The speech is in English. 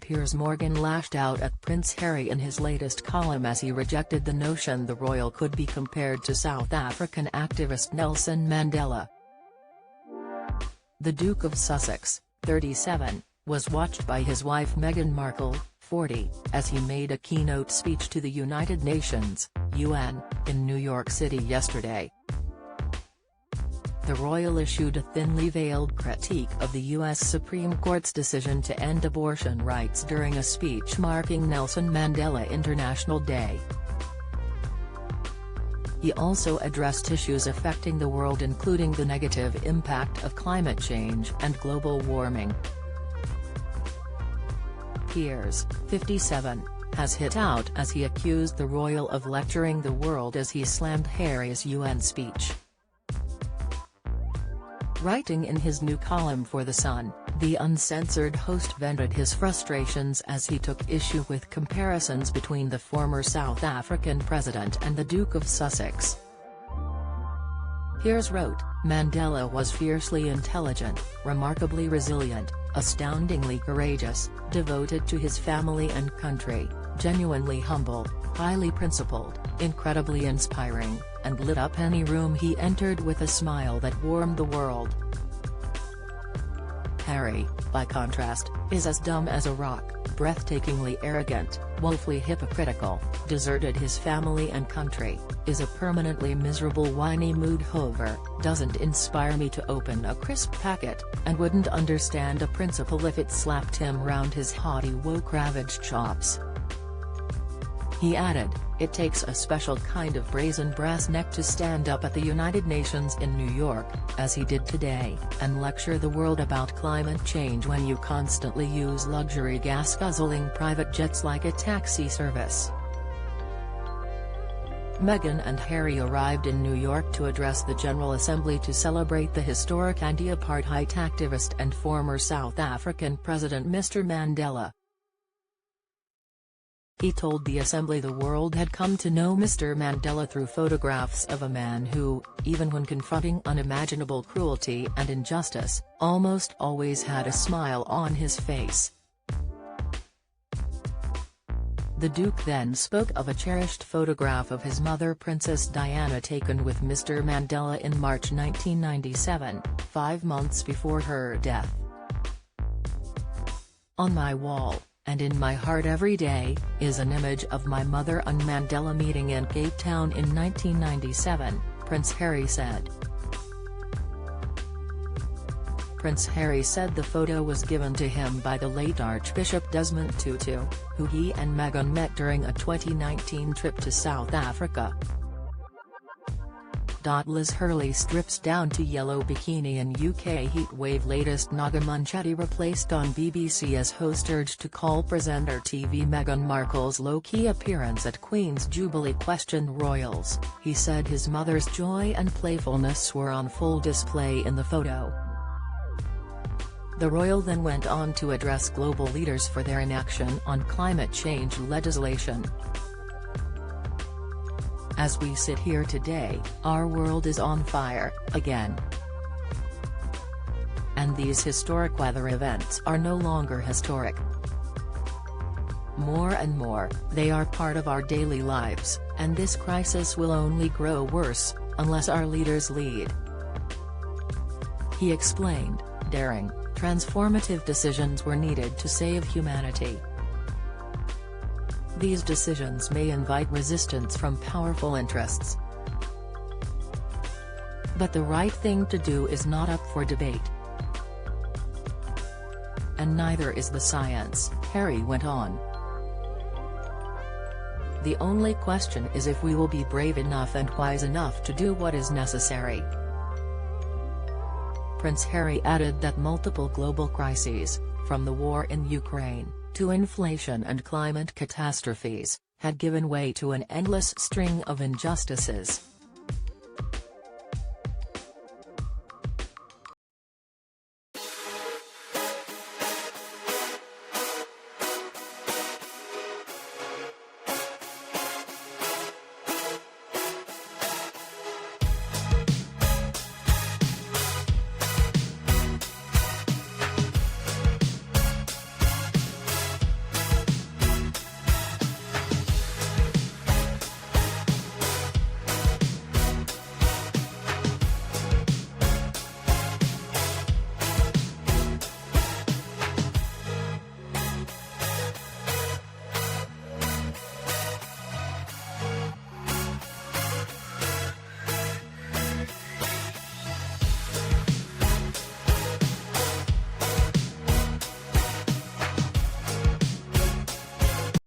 Piers Morgan lashed out at Prince Harry in his latest column as he rejected the notion the royal could be compared to South African activist Nelson Mandela. The Duke of Sussex, 37, was watched by his wife Meghan Markle, 40, as he made a keynote speech to the United Nations, UN, in New York City yesterday. The royal issued a thinly veiled critique of the U.S. Supreme Court's decision to end abortion rights during a speech marking Nelson Mandela International Day. He also addressed issues affecting the world, including the negative impact of climate change and global warming. Piers, 57, has hit out as he accused the royal of lecturing the world as he slammed Harry's UN speech. Writing in his new column for The Sun, the uncensored host vented his frustrations as he took issue with comparisons between the former South African president and the Duke of Sussex. Piers wrote, "Mandela was fiercely intelligent, remarkably resilient, astoundingly courageous, devoted to his family and country, genuinely humble, highly principled, incredibly inspiring, and lit up any room he entered with a smile that warmed the world." Harry, by contrast, is as dumb as a rock, breathtakingly arrogant, woefully hypocritical, deserted his family and country, is a permanently miserable whiny mood hover, doesn't inspire me to open a crisp packet, and wouldn't understand a principle if it slapped him round his haughty woke-ravaged chops. He added, "It takes a special kind of brazen brass neck to stand up at the United Nations in New York, as he did today, and lecture the world about climate change when you constantly use luxury gas-guzzling private jets like a taxi service." Meghan and Harry arrived in New York to address the General Assembly to celebrate the historic anti-apartheid activist and former South African President Mr. Mandela. He told the Assembly the world had come to know Mr. Mandela through photographs of a man who, even when confronting unimaginable cruelty and injustice, almost always had a smile on his face. The Duke then spoke of a cherished photograph of his mother Princess Diana taken with Mr. Mandela in March 1997, 5 months before her death. "On my wall, and in my heart every day, is an image of my mother and Mandela meeting in Cape Town in 1997, Prince Harry said. Prince Harry said the photo was given to him by the late Archbishop Desmond Tutu, who he and Meghan met during a 2019 trip to South Africa. Liz Hurley strips down to yellow bikini in UK heatwave. Latest Naga Munchetty replaced on BBC as host urged to call presenter TV. Meghan Markle's low-key appearance at Queen's Jubilee questioned royals. He said his mother's joy and playfulness were on full display in the photo. The royal then went on to address global leaders for their inaction on climate change legislation. "As we sit here today, our world is on fire, again. And these historic weather events are no longer historic. More and more, they are part of our daily lives, and this crisis will only grow worse, unless our leaders lead." He explained, daring, transformative decisions were needed to save humanity. These decisions may invite resistance from powerful interests. But the right thing to do is not up for debate. And neither is the science, Harry went on. The only question is if we will be brave enough and wise enough to do what is necessary. Prince Harry added that multiple global crises, from the war in Ukraine to inflation and climate catastrophes, had given way to an endless string of injustices,